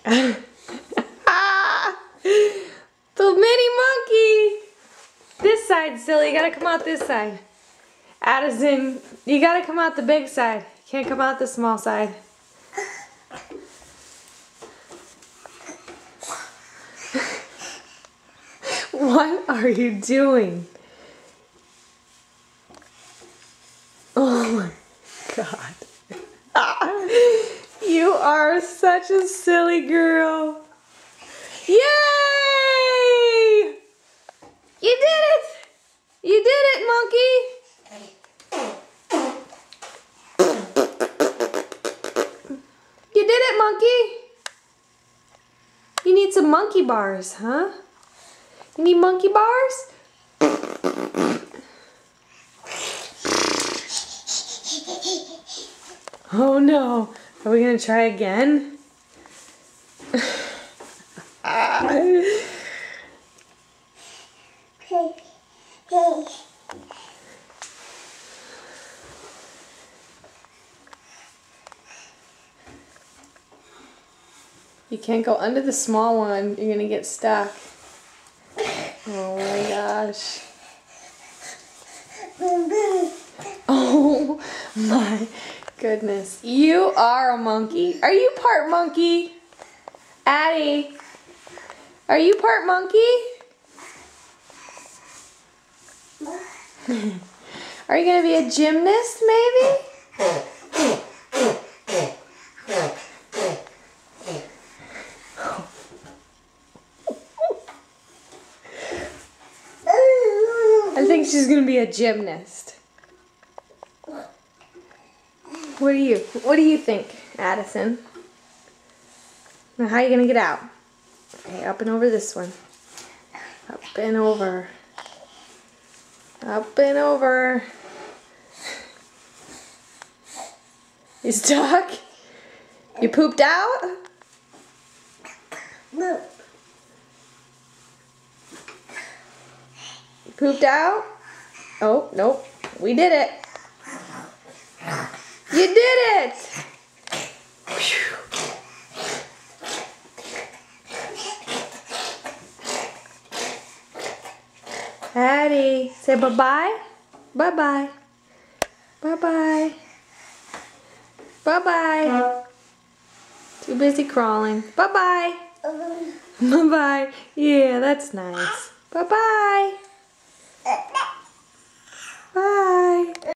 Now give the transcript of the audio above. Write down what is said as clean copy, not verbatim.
The mini monkey. This side, silly. You gotta come out this side. Addison, you gotta come out the big side. You can't come out the small side. What are you doing? Oh my God. You are such a silly girl. Yay! You did it! You did it, monkey! You did it, monkey! You need some monkey bars, huh? You need monkey bars? Oh no. Are we gonna try again? You can't go under the small one. You're gonna get stuck. Oh my gosh. Oh my goodness. You are a monkey. Are you part monkey? Addie, are you part monkey? Are you gonna be a gymnast maybe? I think she's gonna be a gymnast. What do you think, Addison? Now how are you gonna get out? Okay, up and over this one. Up and over. Up and over. You stuck? You pooped out? No. You pooped out? Oh, nope. We did it. You did it! Whew. Addie, say bye-bye. Bye-bye. Bye-bye. Bye-bye. Too busy crawling. Bye-bye. Bye-bye. Yeah, that's nice. Bye-bye.